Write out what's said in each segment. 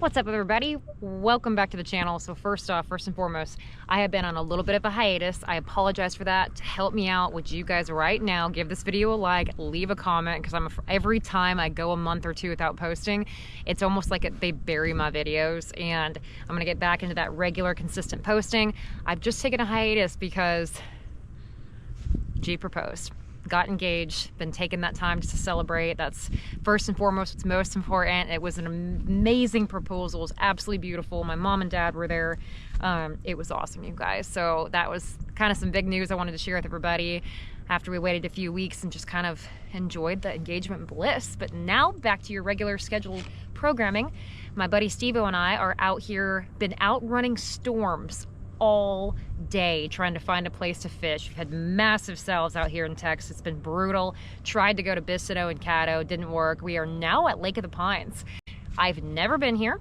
What's up, everybody? Welcome back to the channel. So first and foremost, I have been on a little bit of a hiatus. I apologize for that. To help me out, would you guys right now give this video a like, leave a comment, because every time I go a month or two without posting, it's almost like they bury my videos, and I'm gonna get back into that regular, consistent posting. I've just taken a hiatus because G proposed. Got engaged, been taking that time just to celebrate. That's first and foremost what's most important. It was an amazing proposal. It was absolutely beautiful. My mom and dad were there. It was awesome, you guys. So that was kind of some big news I wanted to share with everybody after we waited a few weeks and just kind of enjoyed the engagement bliss. But now back to your regular scheduled programming. My buddy Steve-O and I are out here, been out running storms all day trying to find a place to fish. We've had massive salves out here in Texas. It's been brutal. Tried to go to Bistineau and Caddo, didn't work. We are now at Lake of the Pines. I've never been here.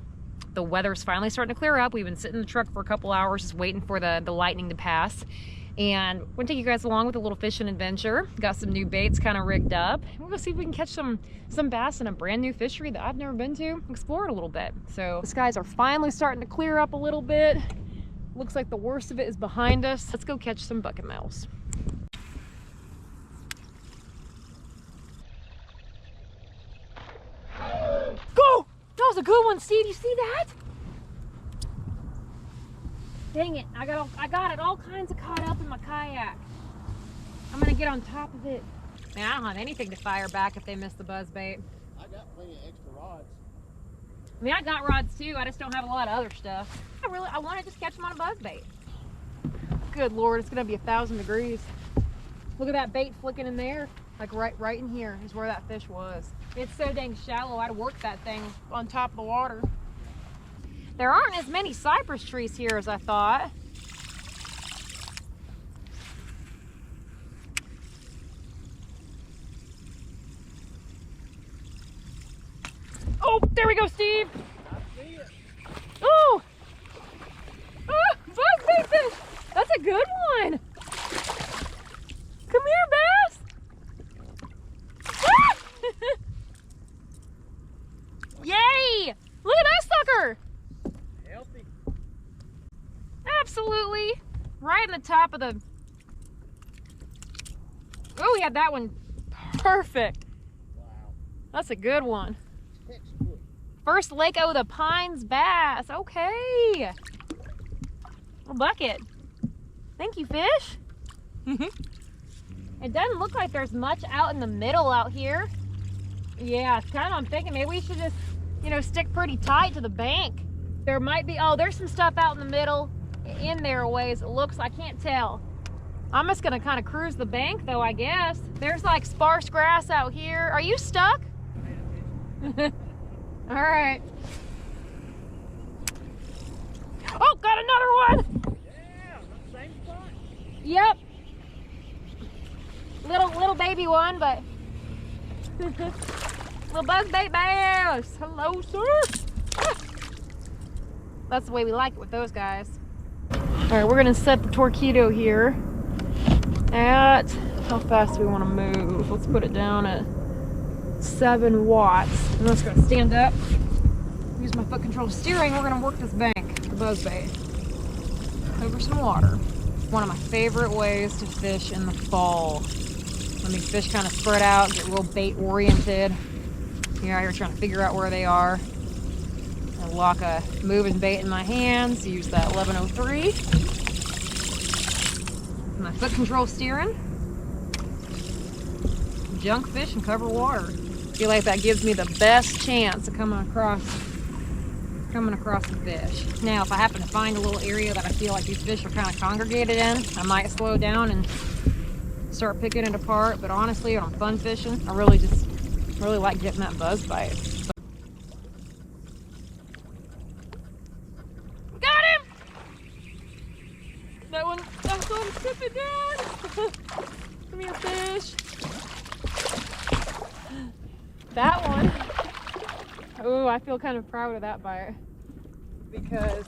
The weather's finally starting to clear up. We've been sitting in the truck for a couple hours just waiting for the lightning to pass. And we're gonna take you guys along with a little fishing adventure. Got some new baits kind of rigged up. We're gonna see if we can catch some bass in a brand new fishery that I've never been to. Explore it a little bit. So the skies are finally starting to clear up a little bit. Looks like the worst of it is behind us. Let's go catch some bucket mouths. Go! That was a good one, Steve. You see that? Dang it. I got it all kinds of caught up in my kayak. I'm gonna get on top of it. Man, I don't have anything to fire back if they miss the buzz bait. I got plenty of extra rods. I mean, I got rods too. I just don't have a lot of other stuff. I want to just catch them on a buzz bait. Good Lord, it's gonna be 1,000 degrees. Look at that bait flicking in there. Like right in here is where that fish was. It's so dang shallow. I'd work that thing on top of the water. There aren't as many cypress trees here as I thought. Oh, there we go, Steve. I see it. Oh! Ah, buzz bait fish! That's a good one! Come here, bass! Ah! Yay! Look at that sucker! Healthy. Absolutely! Right in the top of the... Oh, we had that one perfect. Wow. That's a good one. Textbook. First Lake of the Pines bass. Okay. A bucket. Thank you, fish. It doesn't look like there's much out in the middle out here. Yeah, it's kind of, I'm thinking maybe we should just, stick pretty tight to the bank. There might be, oh, there's some stuff out in the middle, in there a ways. It looks, I can't tell. I'm just gonna kind of cruise the bank though, I guess. There's like sparse grass out here. Are you stuck? All right. Oh, got another one. Yeah, same spot. Yep. Little baby one, but little buzz bait bass. Hello, sir. Ah. That's the way we like it with those guys. All right, we're gonna set the Torqeedo here at, how fast do we want to move? Let's put it down at 7 watts. I'm just gonna stand up, use my foot control steering. We're gonna work this bank, the buzz bait, over some water. One of my favorite ways to fish in the fall. When these fish kind of spread out, get real bait oriented. You're out here trying to figure out where they are. I lock a moving bait in my hands, use that 1103. My foot control steering. Junk fish and cover water. I feel like that gives me the best chance of coming across the fish. Now, if I happen to find a little area that I feel like these fish are kind of congregated in, I might slow down and start picking it apart. But honestly, when I'm fun fishing, I really like getting that buzz bite. Got him! That one tipping down. Come here, fish. That one. Oh, I feel kind of proud of that bite because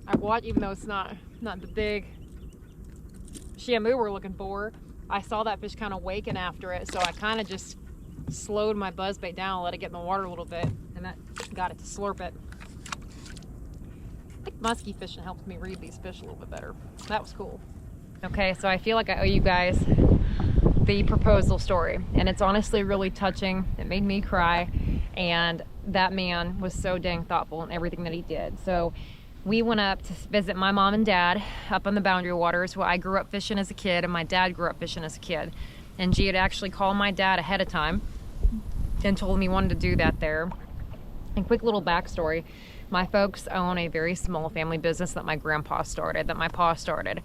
I watched, even though it's not the big shamu we're looking for, I saw that fish kind of waking after it, so I kind of just slowed my buzzbait down and let it get in the water a little bit, and that got it to slurp it. musky fishing helps me read these fish a little bit better. That was cool. Okay, so I feel like I owe you guys the proposal story, and it's honestly really touching. It made me cry, and that man was so dang thoughtful in everything that he did. So we went up to visit my mom and dad up on the Boundary Waters, where I grew up fishing as a kid and my dad grew up fishing as a kid. And G had actually called my dad ahead of time and told him he wanted to do that there. And quick little backstory, my folks own a very small family business that my grandpa started, that my pa started.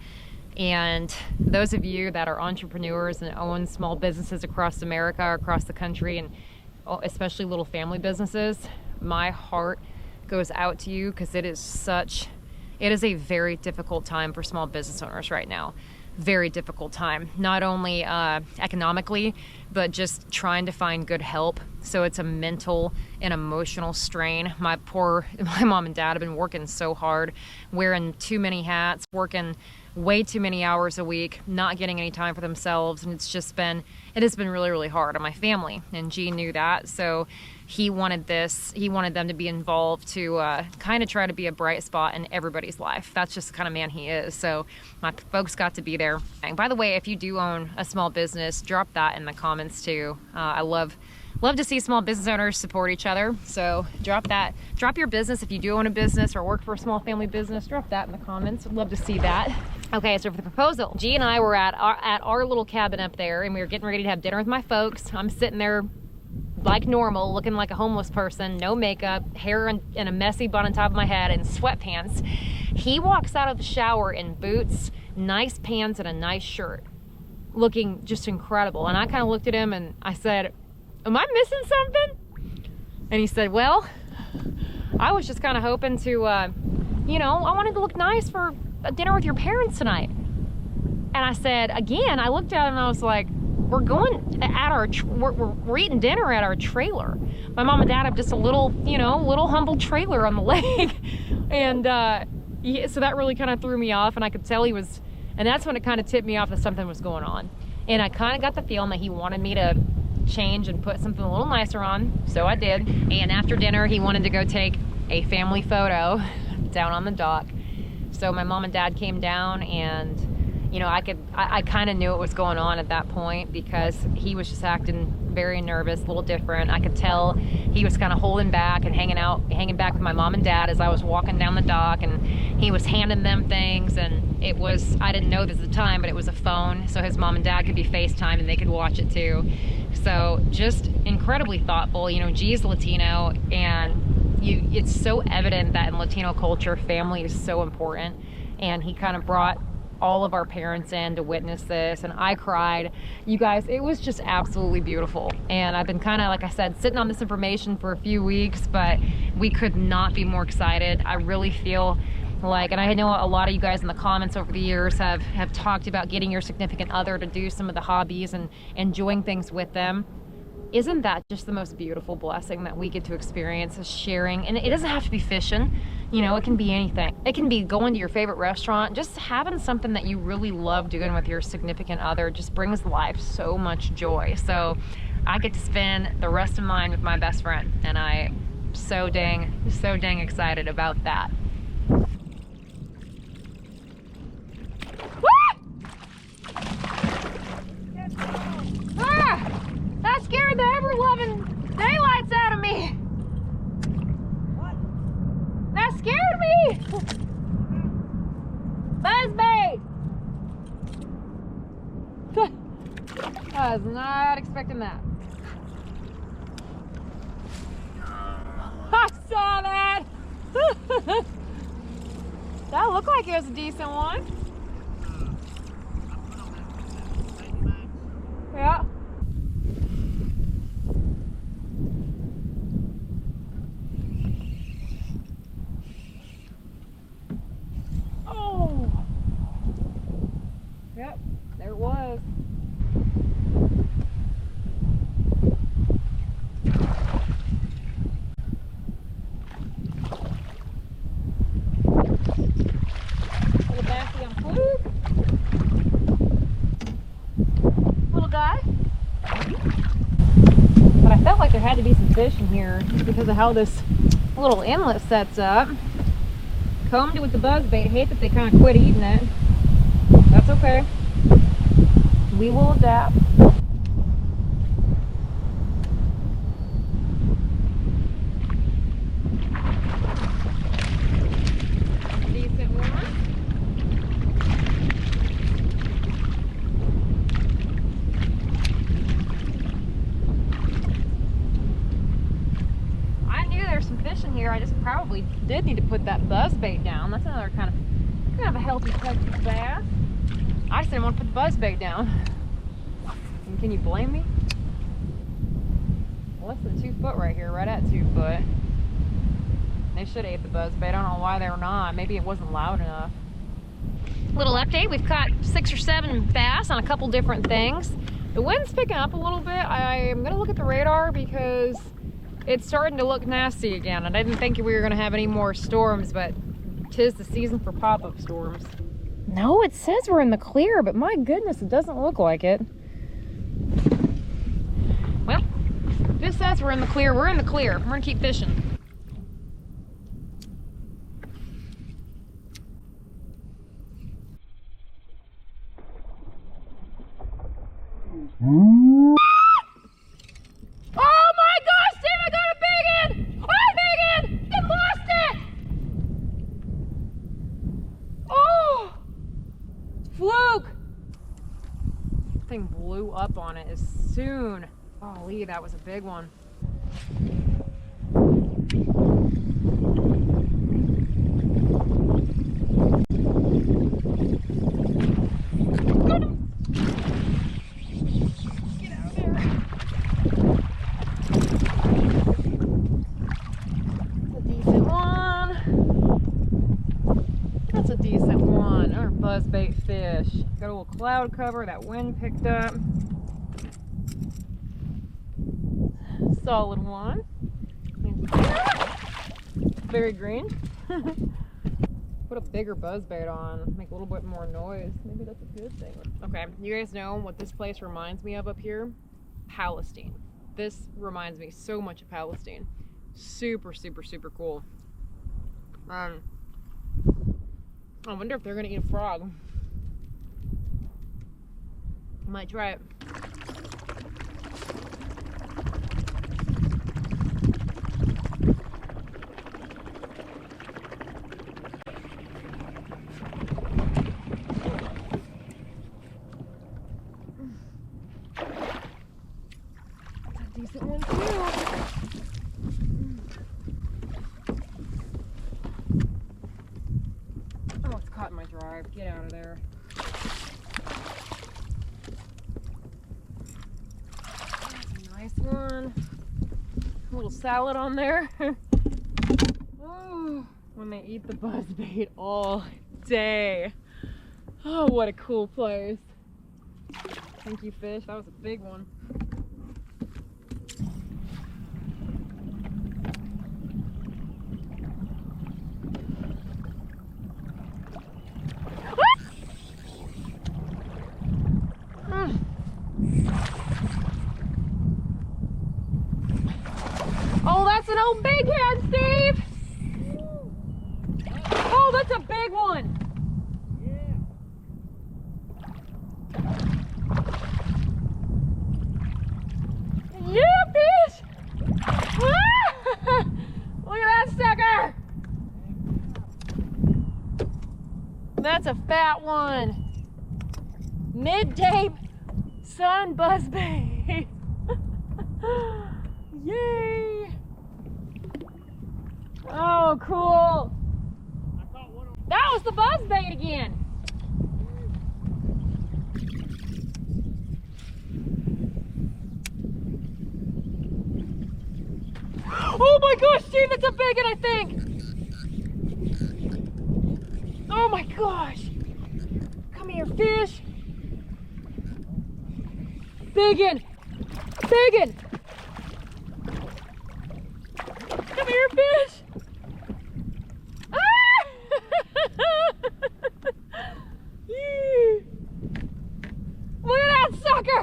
And those of you that are entrepreneurs and own small businesses across America or across the country, and especially little family businesses, my heart goes out to you, because it is a very difficult time for small business owners right now. Very difficult time, not only economically, but just trying to find good help. So it's a mental and emotional strain. My mom and dad have been working so hard, wearing too many hats, working way too many hours a week, not getting any time for themselves, and it has been really, really hard on my family. And G knew that, so he wanted them to be involved to kind of try to be a bright spot in everybody's life. That's just the kind of man he is. So my folks got to be there. And by the way, if you do own a small business, drop that in the comments too. I love to see small business owners support each other. So drop your business. If you do own a business or work for a small family business, drop that in the comments. I'd love to see that. Okay, so for the proposal, G and I were at our little cabin up there, and we were getting ready to have dinner with my folks. I'm sitting there like normal, looking like a homeless person, no makeup, hair in a messy bun on top of my head, and sweatpants. He walks out of the shower in boots, nice pants, and a nice shirt, looking just incredible. And I kind of looked at him and I said, "Am I missing something?" And he said, "Well, I was just kind of hoping to, I wanted to look nice for a dinner with your parents tonight." And I said, again, I looked at him and I was like, we're eating dinner at our trailer. My mom and dad have just a little humble trailer on the lake. And so that really kind of threw me off, and I could tell and that's when it kind of tipped me off that something was going on. And I kind of got the feeling that he wanted me to change and put something a little nicer on, so I did. And after dinner, he wanted to go take a family photo down on the dock. So my mom and dad came down, and I kind of knew what was going on at that point, because he was just acting very nervous, a little different. I could tell he was kind of holding back and hanging back with my mom and dad as I was walking down the dock, and he was handing them things, and I didn't know this at the time, but it was a phone, so his mom and dad could be FaceTime and they could watch it too. So just incredibly thoughtful. G's Latino, and it's so evident that in Latino culture, family is so important, and he kind of brought all of our parents in to witness this, and I cried. You guys, it was just absolutely beautiful. And I've been kind of, like I said, sitting on this information for a few weeks, but we could not be more excited. I really feel like, and I know a lot of you guys in the comments over the years have talked about getting your significant other to do some of the hobbies and enjoying things with them. Isn't that just the most beautiful blessing that we get to experience, is sharing? And it doesn't have to be fishing, it can be anything. It can be going to your favorite restaurant. Just having something that you really love doing with your significant other just brings life so much joy. So I get to spend the rest of mine with my best friend, and I'm so dang excited about that. That scared the ever-loving daylights out of me. What? That scared me. Buzzbait. I was not expecting that. I saw that. That looked like it was a decent one. Yeah. Oh. Yep, there it was. Little bassy on fluke. Little guy. But I felt like there had to be some fish in here just because of how this little inlet sets up. combed it with the buzz bait. Hate that they kind of quit eating it. That's okay. We will adapt. Decent one. I knew there was some fish in here. I just probably did need to put that buzz bait down. That's another kind of a healthy Texas bass. I just didn't want to put the buzz bait down. And can you blame me? Less than 2 foot right here, right at 2 foot. They should have ate the buzz bait. I don't know why they were not. Maybe it wasn't loud enough. Little update, we've caught 6 or 7 bass on a couple different things. The wind's picking up a little bit. I'm gonna look at the radar because it's starting to look nasty again. And I didn't think we were gonna have any more storms, but 'tis the season for pop-up storms. No, it says we're in the clear, but my goodness, it doesn't look like it. Well, this says we're in the clear. We're in the clear. We're gonna keep fishing. Oh my gosh, Steve, I got a big one! Oh, big one! I lost it! Oh! Fluke! Thing blew up on it as soon. Golly, that was a big one. Get out of there. That's a decent one. That's a decent one. Our buzzbait fish. Got a little cloud cover, that wind picked up. Solid one. Very green. Put a bigger buzzbait on, make a little bit more noise. Maybe that's a good thing. Okay, you guys know what this place reminds me of up here? Palestine. This reminds me so much of Palestine. Super, super, super cool. I wonder if they're gonna eat a frog. I might try it. Decent one too. Oh, it's caught in my drive. Get out of there. That's a nice one. A little salad on there. Oh, when they eat the buzzbait all day. Oh, what a cool place. Thank you, fish. That was a big one. Oh, that's an old big head, Steve! Oh, that's a big one! Yeah, fish! Ah! Look at that sucker! That's a fat one. Midday sun buzzbait. Yay! Oh, cool! That was the buzzbait again. Oh my gosh, Steve, that's a big one, I think. Oh my gosh. Come here, fish. Biggin! Biggin! Come here, fish! Ah! Look at that sucker!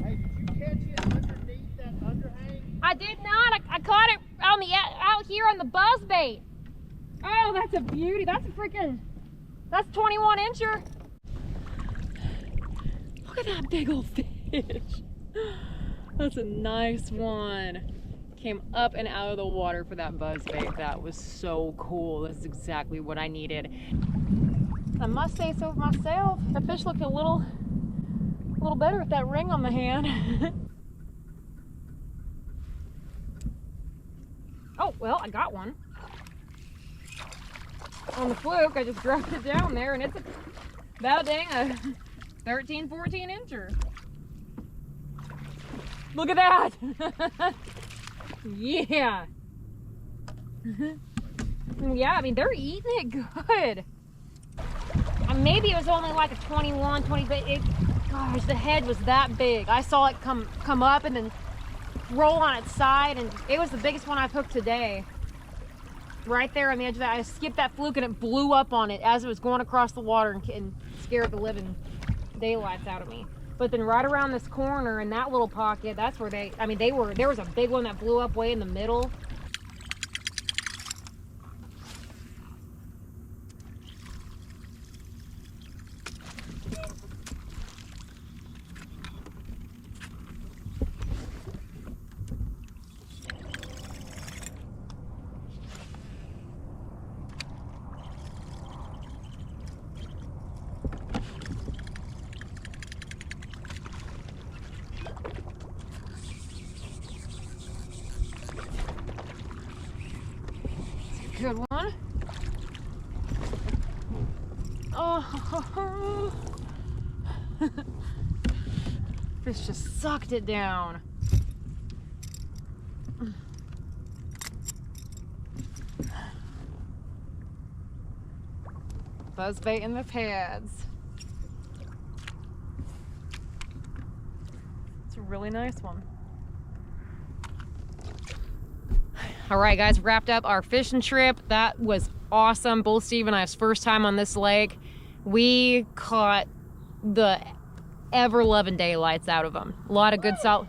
Hey, did you catch it underneath that underhang? I did not. I caught it on the out here on the buzzbait. Oh, that's a beauty. That's a freaking, that's 21 incher. Look at that big old fish. That's a nice one. Came up and out of the water for that buzzbait. That was so cool. That's exactly what I needed. I must say so myself. The fish looked a little better with that ring on the hand. Oh, well, I got one. On the fluke, I just dropped it down there, and it's about dang a 13, 14 incher. Look at that. Yeah. Yeah, I mean, they're eating it good. Maybe it was only like a 21, 20, but gosh, the head was that big. I saw it come up and then roll on its side, and it was the biggest one I've hooked today. Right there on the edge of that. I skipped that fluke and it blew up on it as it was going across the water and scared the living daylights out of me. But then right around this corner in that little pocket, that's where there was a big one that blew up way in the middle. Good one. Oh, fish just sucked it down. Buzzbait in the pads. It's a really nice one. All right, guys, wrapped up our fishing trip. That was awesome. Both Steve and I's first time on this lake. We caught the ever-loving daylights out of them. A lot of good salt.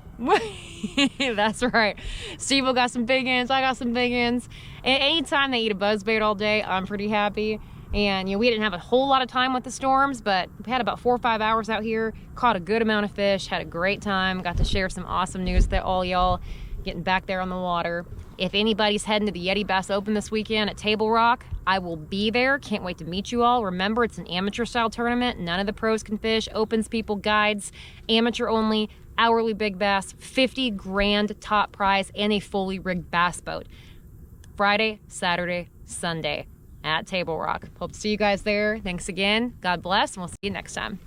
That's right. Steve got some big ends. I got some big ends. And anytime they eat a buzzbait all day, I'm pretty happy. And we didn't have a whole lot of time with the storms, but we had about 4 or 5 hours out here. Caught a good amount of fish. Had a great time. Got to share some awesome news with all y'all getting back there on the water. If anybody's heading to the Yeti Bass Open this weekend at Table Rock, I will be there. Can't wait to meet you all. Remember, it's an amateur style tournament. None of the pros can fish. Opens people, guides, amateur only, hourly big bass, 50 grand top prize, and a fully rigged bass boat. Friday, Saturday, Sunday at Table Rock. Hope to see you guys there. Thanks again. God bless, and we'll see you next time.